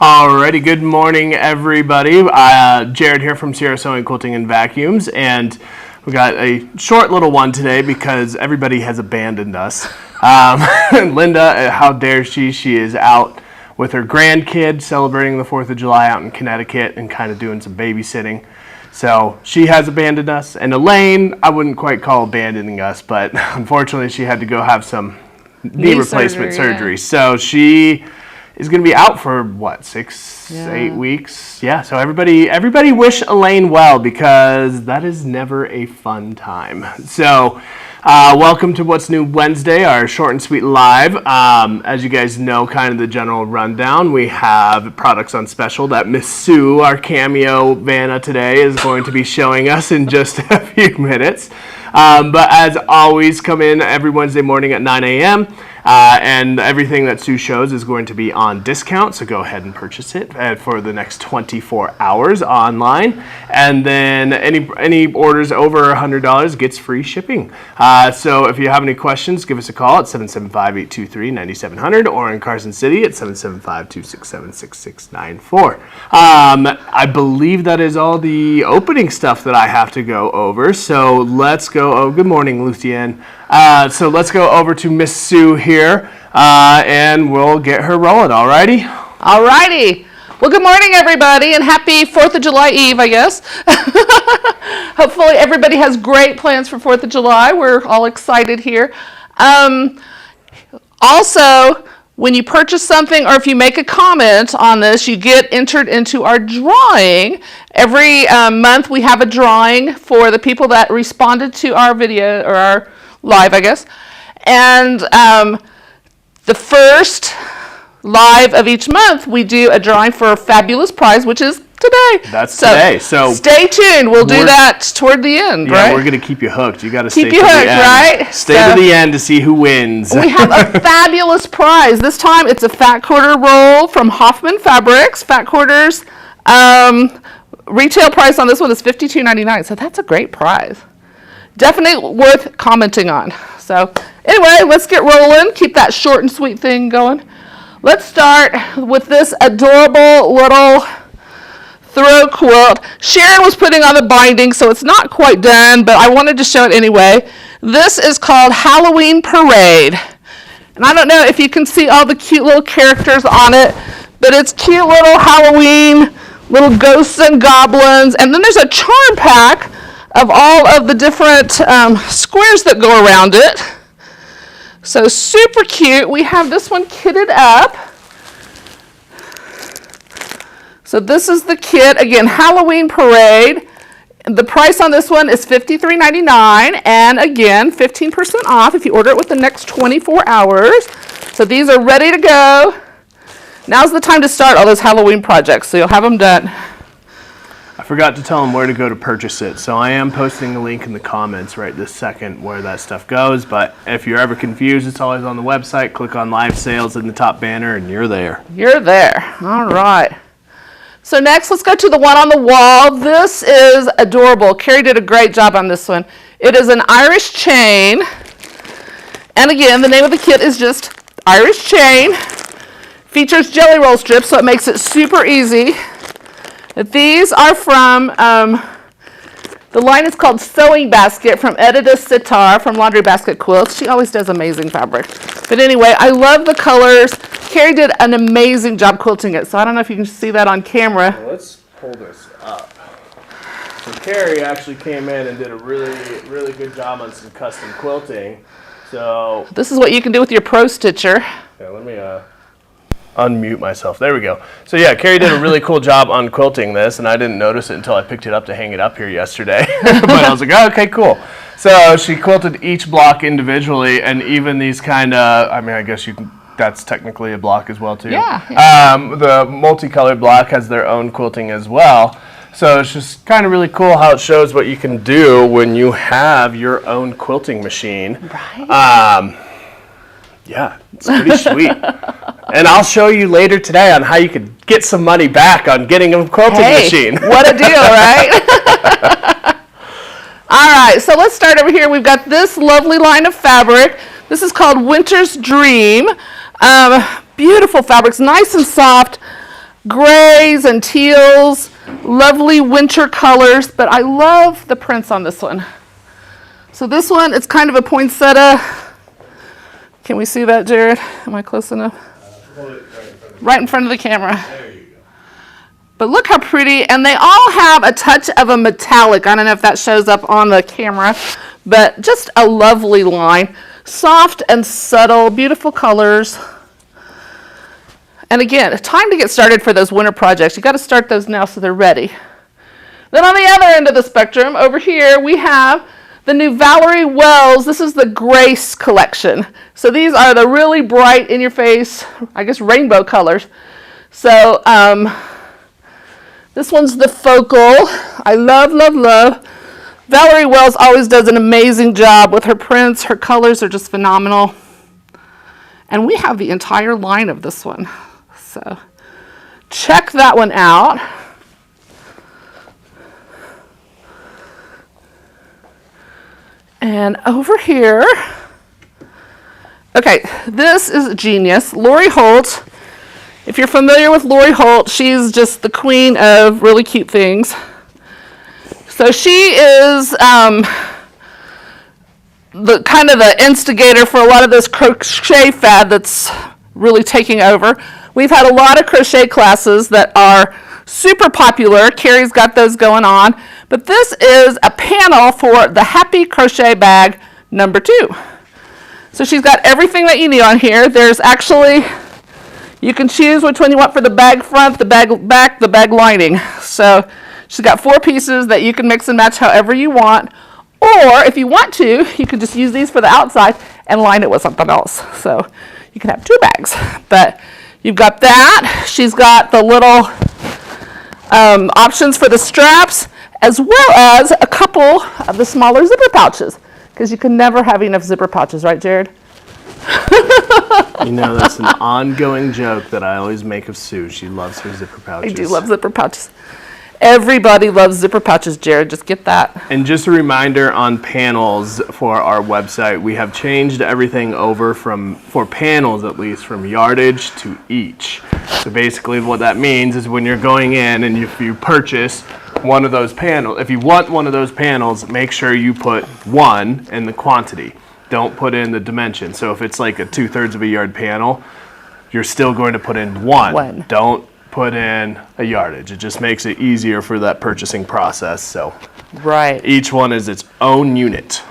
Alrighty, good morning, everybody. Jared here from Sierra Sewing, Quilting, and Vacuums, and we got a short little one today because everybody has abandoned us. Linda, how dare she? She is out with her grandkid celebrating the 4th of July out in Connecticut and kind of doing some babysitting. So she has abandoned us. And Elaine, I wouldn't quite call abandoning us, but unfortunately she had to go have some knee replacement surgery. Yeah. So she is going to be out for what, 8 weeks? Yeah, so everybody wish Elaine well because that is never a fun time. So welcome to What's New Wednesday, our short and sweet live. As you guys know, kind of the general rundown, we have products on special that Miss Sue, our cameo Vanna today, is going to be showing us in just a few minutes. But as always, come in every Wednesday morning at 9 a.m. And everything that Sue shows is going to be on discount, so go ahead and purchase it for the next 24 hours online. And then any orders over $100 gets free shipping. So if you have any questions, give us a call at 775-823-9700 or in Carson City at 775-267-6694. I believe that is all the opening stuff that I have to go over. So let's go. Oh, good morning, Lucien. So let's go over to Miss Sue here, and we'll get her rolling, alrighty? Alrighty. Well, good morning, everybody, and happy 4th of July Eve, I guess. Hopefully everybody has great plans for 4th of July. We're all excited here. Also, when you purchase something or if you make a comment on this, you get entered into our drawing. Every month we have a drawing for the people that responded to our video, or our live, I guess. And the first live of each month, we do a drawing for a fabulous prize, which is today. That's today. So stay tuned. We'll do that toward the end, right? Yeah, we're going to keep you hooked. You got to stay to the end. Right? Stay to the end to see who wins. We have a fabulous prize. This time it's a fat quarter roll from Hoffman Fabrics. Fat quarters. Retail price on this one is $52.99. So that's a great prize. Definitely worth commenting on. So anyway, let's get rolling. Keep that short and sweet thing going. Let's start with this adorable little throw quilt. Sharon was putting on the binding, so it's not quite done, but I wanted to show it anyway. This is called Halloween Parade. And I don't know if you can see all the cute little characters on it, but it's cute little Halloween, little ghosts and goblins. And then there's a charm pack of all of the different squares that go around it. So super cute. We have this one kitted up. So this is the kit. Again, Halloween Parade. The price on this one is $53.99, and again, 15% off if you order it within the next 24 hours. So these are ready to go. Now's the time to start all those Halloween projects, so you'll have them done. I forgot to tell them where to go to purchase it, so I am posting a link in the comments right this second where that stuff goes, but if you're ever confused, it's always on the website. Click on live sales in the top banner and you're there. You're there. All right. So next, let's go to the one on the wall. This is adorable. Carrie did a great job on this one. It is an Irish chain, and again, the name of the kit is just Irish chain. Features jelly roll strips, so it makes it super easy. These are from, the line is called Sewing Basket from Edita Sitar from Laundry Basket Quilts. She always does amazing fabric. But anyway, I love the colors. Carrie did an amazing job quilting it, so I don't know if you can see that on camera. Well, let's pull this up. So Carrie actually came in and did a really good job on some custom quilting. So this is what you can do with your Pro Stitcher. Yeah, let me unmute myself. There we go. So yeah, Carrie did a really cool job on quilting this, and I didn't notice it until I picked it up to hang it up here yesterday. But I was like, oh, okay, cool. So she quilted each block individually, and even these kind of, I mean, I guess you can, that's technically a block as well too. Yeah. The multicolored block has their own quilting as well. So it's just kind of really cool how it shows what you can do when you have your own quilting machine. Right. Yeah, it's pretty sweet. And I'll show you later today on how you could get some money back on getting a quilting machine. What a deal, right? All right, so let's start over here. We've got this lovely line of fabric. This is called Winter's Dream. Beautiful fabrics, nice and soft. grays and teals, lovely winter colors, but I love the prints on this one. So this one, it's kind of a poinsettia. Can we see that, Jared? Am I close enough? Right in front of the camera. There you go. But look how pretty, and they all have a touch of a metallic. I don't know if that shows up on the camera, but just a lovely line. Soft and subtle, beautiful colors. And again, time to get started for those winter projects. You got to start those now so they're ready. Then on the other end of the spectrum, over here, we have the new Valerie Wells. This is the Grace collection. So these are the really bright, in-your-face, I guess, rainbow colors. So this one's the Focal. I love, love, love. Valerie Wells always does an amazing job with her prints. Her colors are just phenomenal. And we have the entire line of this one. So check that one out. And over here, okay, this is genius. Lori Holt. If you're familiar with Lori Holt, she's just the queen of really cute things. So she is the kind of the instigator for a lot of this crochet fad that's really taking over. We've had a lot of crochet classes that are super popular. Carrie's got those going on. But this is a panel for the Happy Crochet Bag number 2. So she's got everything that you need on here. There's actually, you can choose which one you want for the bag front, the bag back, the bag lining. So she's got 4 pieces that you can mix and match however you want. Or if you want to, you can just use these for the outside and line it with something else. So you can have 2 bags. But you've got that. She's got the little options for the straps, as well as a couple of the smaller zipper pouches, because you can never have enough zipper pouches, right, Jared? You know, that's an ongoing joke that I always make of Sue. She loves her zipper pouches. I do love zipper pouches. Everybody loves zipper pouches, Jared. Just get that. And just a reminder on panels for our website, we have changed everything over for panels at least, from yardage to each. So basically what that means is when you're going in and if you purchase one of those panels, if you want one of those panels, make sure you put 1 in the quantity. Don't put in the dimension. So if it's like a 2/3 of a yard panel, you're still going to put in 1. Don't put in a yardage. It just makes it easier for that purchasing process. So right, each one is its own unit.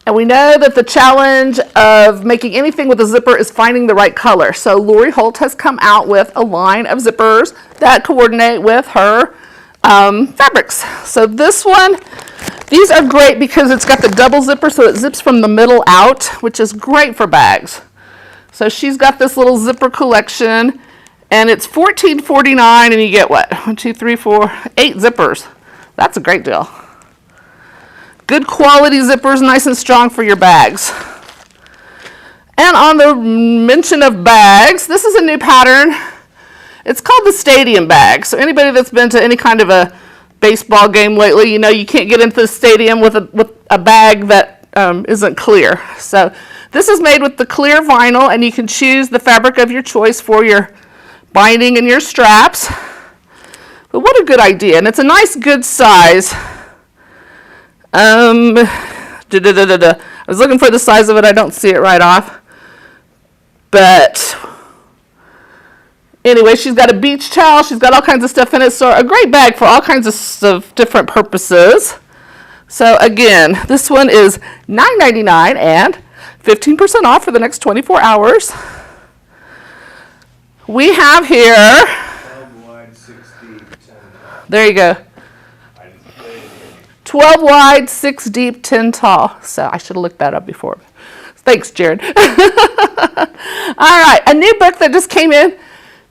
And we know that the challenge of making anything with a zipper is finding the right color. So Lori Holt has come out with a line of zippers that coordinate with her fabrics. So this one, these are great because it's got the double zipper, so it zips from the middle out, which is great for bags. So she's got this little zipper collection, and it's $14.49, and you get what? 1, 2, 3, 4, 8 zippers. That's a great deal. Good quality zippers, nice and strong for your bags. And on the mention of bags, this is a new pattern. It's called the Stadium Bag. So anybody that's been to any kind of a baseball game lately, you know you can't get into the stadium with a bag that isn't clear. So this is made with the clear vinyl, and you can choose the fabric of your choice for your binding and your straps. But what a good idea, and it's a nice good size. I was looking for the size of it. I don't see it right off. But anyway, she's got a beach towel. She's got all kinds of stuff in it. So a great bag for all kinds of different purposes. So again, this one is $9.99 and 15% off for the next 24 hours. We have here, 12 wide, 6 deep, 10 tall. there you go. 12 wide, 6 deep, 10 tall. So I should have looked that up before. Thanks, Jared. All right, a new book that just came in.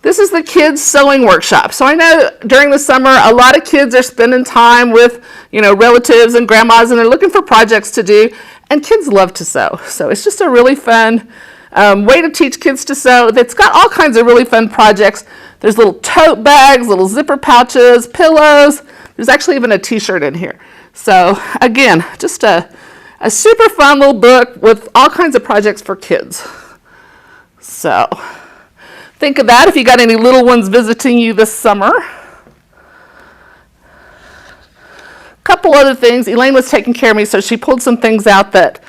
This is the Kids Sewing Workshop. So I know during the summer, a lot of kids are spending time with, relatives and grandmas, and they're looking for projects to do. And kids love to sew. So it's just a really fun way to teach kids to sew. It's got all kinds of really fun projects. There's little tote bags, little zipper pouches, pillows. There's actually even a t-shirt in here. So again, just a super fun little book with all kinds of projects for kids. So think of that if you got any little ones visiting you this summer. Couple other things. Elaine was taking care of me, so she pulled some things out that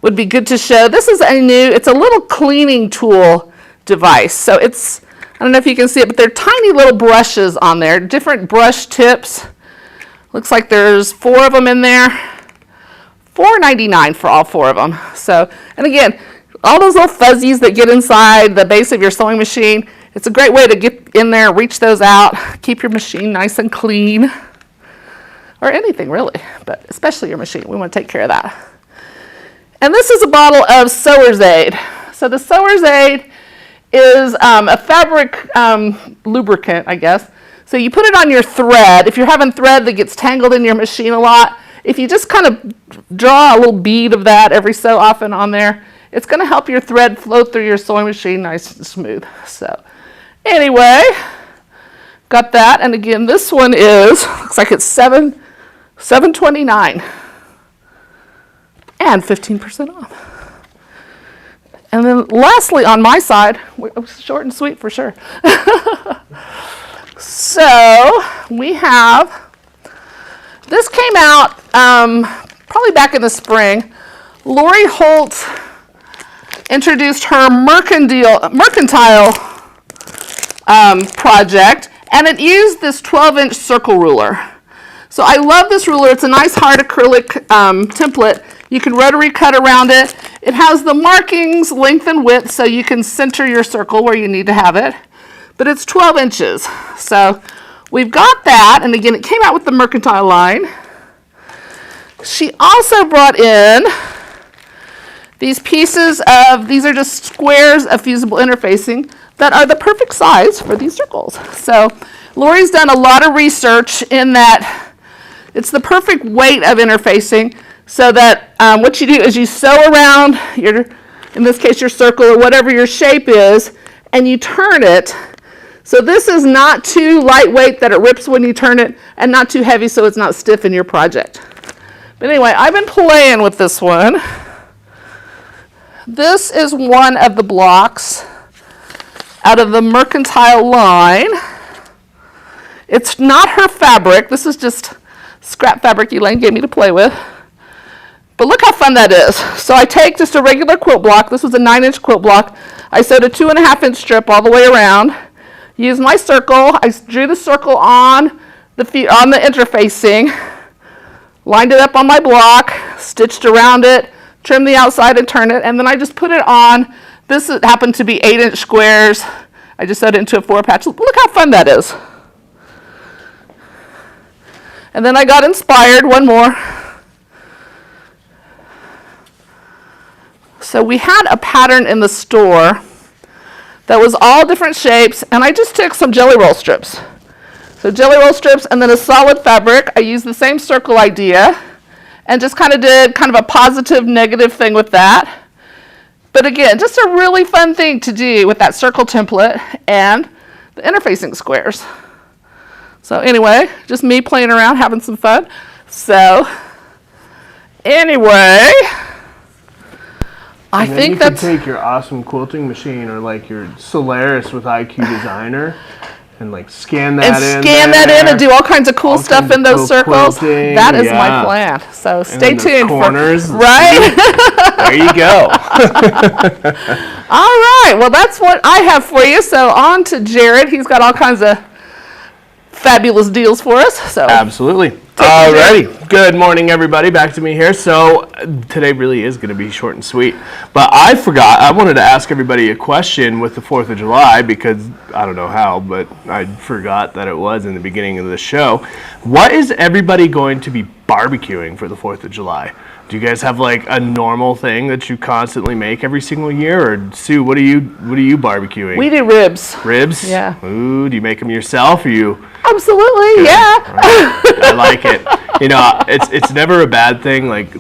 would be good to show. This is it's a little cleaning tool device. So it's, I don't know if you can see it, but they're tiny little brushes on there, different brush tips. Looks like there's 4 of them in there. $4.99 for all 4 of them. So, and again, all those little fuzzies that get inside the base of your sewing machine, it's a great way to get in there, reach those out, keep your machine nice and clean, or anything really, but especially your machine. We want to take care of that. And this is a bottle of Sewer's Aid. So the Sewer's Aid is a fabric lubricant, I guess. So you put it on your thread. If you're having thread that gets tangled in your machine a lot, if you just kind of draw a little bead of that every so often on there, it's going to help your thread flow through your sewing machine nice and smooth. So anyway, got that. And again, this one looks like it's $7.29 and 15% off. And then lastly on my side, short and sweet for sure. So we have, this came out probably back in the spring. Lori Holt introduced her mercantile project, and it used this 12-inch circle ruler. So I love this ruler. It's a nice hard acrylic template. You can rotary cut around it. It has the markings, length and width, so you can center your circle where you need to have it. But it's 12 inches. So we've got that, and again, it came out with the mercantile line. She also brought in these pieces these are just squares of fusible interfacing that are the perfect size for these circles. So Lori's done a lot of research in that it's the perfect weight of interfacing, so that what you do is you sew around in this case, your circle or whatever your shape is, and you turn it. So this is not too lightweight that it rips when you turn it, and not too heavy so it's not stiff in your project. But anyway, I've been playing with this one. This is one of the blocks out of the mercantile line. It's not her fabric. This is just scrap fabric Elaine gave me to play with. But look how fun that is. So I take just a regular quilt block. This was a 9-inch quilt block. I sewed a 2.5-inch strip all the way around. Used my circle. I drew the circle on the interfacing. Lined it up on my block. Stitched around it. Trimmed the outside and turned it. And then I just put it on. This happened to be 8-inch squares. I just sewed it into a 4-patch. Look how fun that is. And then I got inspired, one more. So we had a pattern in the store that was all different shapes, and I just took some jelly roll strips. So jelly roll strips and then a solid fabric. I used the same circle idea and just kind of did kind of a positive, negative thing with that. But again, just a really fun thing to do with that circle template and the interfacing squares. So anyway, just me playing around, having some fun. So anyway, I think that's... You can take your awesome quilting machine or like your Solaris with IQ Designer and like scan that in and do all kinds of cool stuff in those circles. Quilting. That is my plan. So stay tuned. Corners. Right? There you go. All right. Well, that's what I have for you. So on to Jared. He's got all kinds of fabulous deals for us. So absolutely. Alrighty. Good morning, everybody. Back to me here. So today really is going to be short and sweet. But I wanted to ask everybody a question with the 4th of July because I don't know how, but I forgot that it was in the beginning of the show. What is everybody going to be barbecuing for the 4th of July? Do you guys have like a normal thing that you constantly make every single year? Or Sue, what are you barbecuing? We do ribs. Ribs? Yeah. Ooh, do you make them yourself or you? Absolutely, Good. yeah. Right. I like it. You know, it's never a bad thing. Like,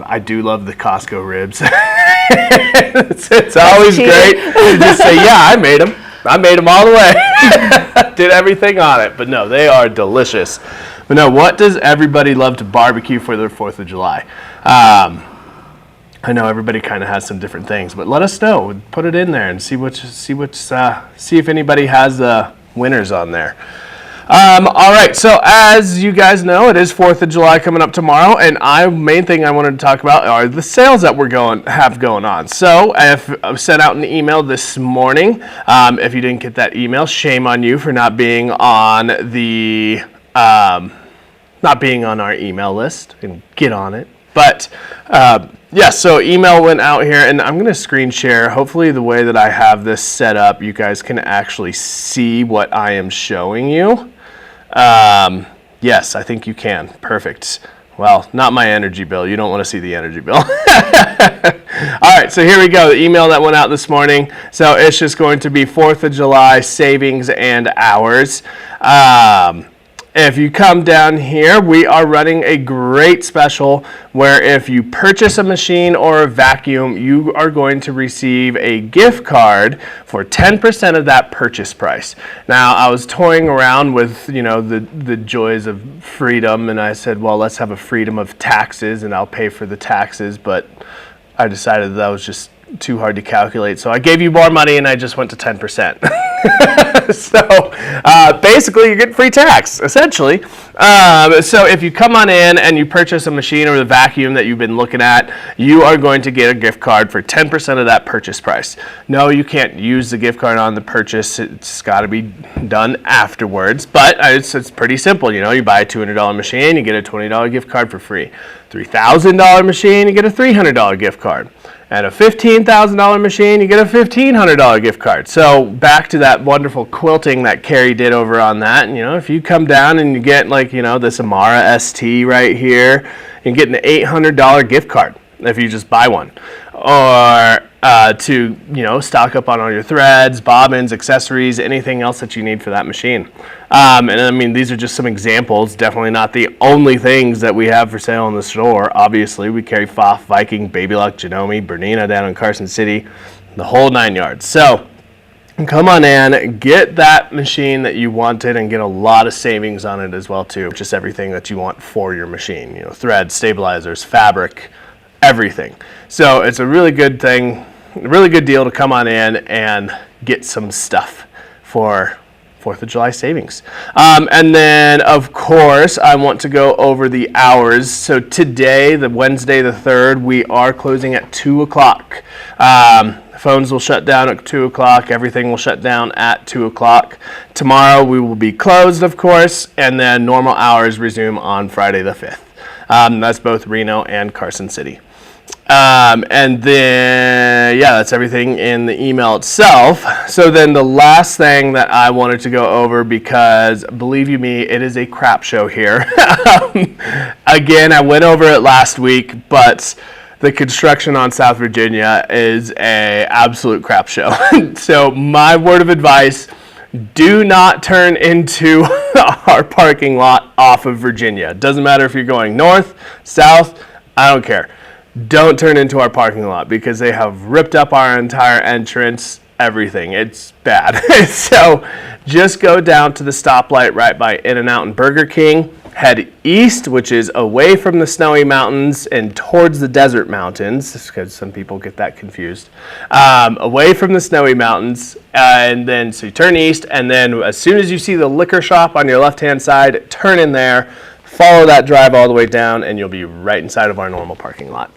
I do love the Costco ribs. it's always great to just say, yeah, I made them. I made them all the way. Did everything on it. But no, they are delicious. But no, what does everybody love to barbecue for their 4th of July? I know everybody kind of has some different things, but let us know. Put it in there and see if anybody has winners on there. All right, so as you guys know, it is 4th of July coming up tomorrow, and main thing I wanted to talk about are the sales that we're have going on. So I've sent out an email this morning. If you didn't get that email, shame on you for not being on the not being on our email list, and get on it. But yeah, so email went out here, and I'm going to screen share. Hopefully the way that I have this set up, you guys can actually see what I am showing you. Yes, I think you can. Perfect. Well, not my energy bill. You don't want to see the energy bill. All right, so here we go. The email that went out this morning. So it's just going to be 4th of July savings and hours. If you come down here, we are running a great special where if you purchase a machine or a vacuum, you are going to receive a gift card for 10% of that purchase price. Now, I was toying around with, the joys of freedom, and I said, well, let's have a freedom of taxes, and I'll pay for the taxes, but I decided that was just too hard to calculate, so I gave you more money and I just went to 10%. So basically you get free tax, essentially. So if you come on in and you purchase a machine or the vacuum that you've been looking at, you are going to get a gift card for 10% of that purchase price. No, you can't use the gift card on the purchase. It's got to be done afterwards, but it's pretty simple. You buy a $200 machine, you get a $20 gift card for free. $3,000 machine, you get a $300 gift card. And a $15,000 machine, you get a $1,500 gift card. So back to that wonderful quilting that Carrie did over on that. And, if you come down and you get this Amara ST right here, you get an $800 gift card if you just buy one. Or to stock up on all your threads, bobbins, accessories, anything else that you need for that machine. And I mean, these are just some examples, definitely not the only things that we have for sale in the store. Obviously, we carry Pfaff, Viking, Babylock, Janome, Bernina down in Carson City, the whole 9 yards. So come on in, get that machine that you wanted, and get a lot of savings on it as well too. Just everything that you want for your machine, threads, stabilizers, fabric, everything. So it's a really good thing, a really good deal to come on in and get some stuff for 4th of July savings. And then, of course, I want to go over the hours. So today, the Wednesday the 3rd, we are closing at 2 o'clock. Phones will shut down at 2 o'clock. Everything will shut down at 2 o'clock. Tomorrow, we will be closed, of course, and then normal hours resume on Friday the 5th. That's both Reno and Carson City. And then, yeah, that's everything in the email itself. So then the last thing that I wanted to go over, because believe you me, it is a crap show here. Again, I went over it last week, but the construction on South Virginia is a absolute crap show. So my word of advice, do not turn into our parking lot off of Virginia. Doesn't matter if you're going north, south, I don't care. Don't turn into our parking lot because they have ripped up our entire entrance, everything. It's bad. So just go down to the stoplight right by In-N-Out and Burger King. Head east, which is away from the snowy mountains and towards the desert mountains, because some people get that confused. Away from the snowy mountains, and then so you turn east, and then as soon as you see the liquor shop on your left-hand side, turn in there. Follow that drive all the way down, and you'll be right inside of our normal parking lot.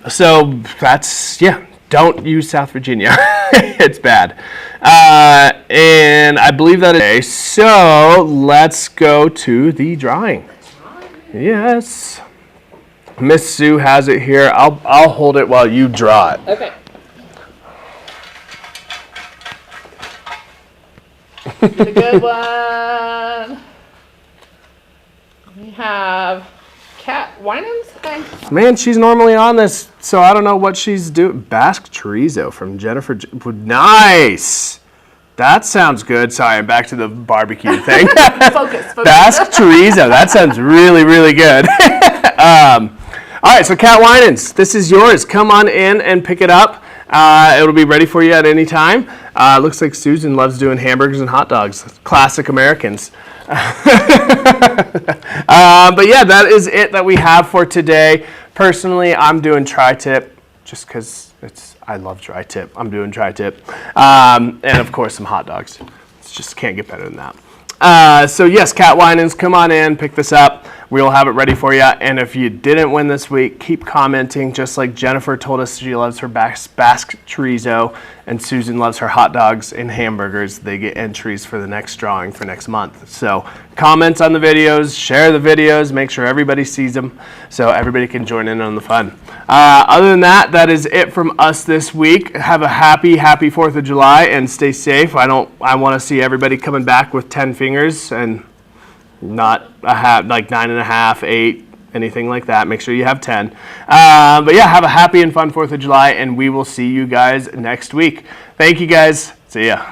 So that's, yeah, don't use South Virginia. It's bad. And I believe that is. So let's go to the drawing. Yes. Miss Sue has it here. I'll hold it while you draw it. Okay. Get a good one. We have Kat Winans. Hi. Man, she's normally on this, so I don't know what she's doing. Basque chorizo from Jennifer. Nice. That sounds good. Sorry, I'm back to the barbecue thing. Focus. Basque chorizo. That sounds really, really good. All right, so Kat Winans, this is yours. Come on in and pick it up. It'll be ready for you at any time. Looks like Susan loves doing hamburgers and hot dogs. Classic Americans. But yeah, that is it that we have for today. Personally, I'm doing tri-tip just because I love tri-tip. I'm doing tri-tip. And of course, some hot dogs. Just can't get better than that. So yes, Cat Winans, come on in, pick this up. We'll have it ready for you. And if you didn't win this week, keep commenting. Just like Jennifer told us she loves her Basque chorizo, and Susan loves her hot dogs and hamburgers. They get entries for the next drawing for next month. So comment on the videos, share the videos, make sure everybody sees them so everybody can join in on the fun. Other than that, that is it from us this week. Have a happy 4th of July and stay safe. I want to see everybody coming back with 10 fingers and not like 9.5, 8, anything like that. Make sure you have 10. But yeah, have a happy and fun 4th of July, and we will see you guys next week. Thank you guys. See ya.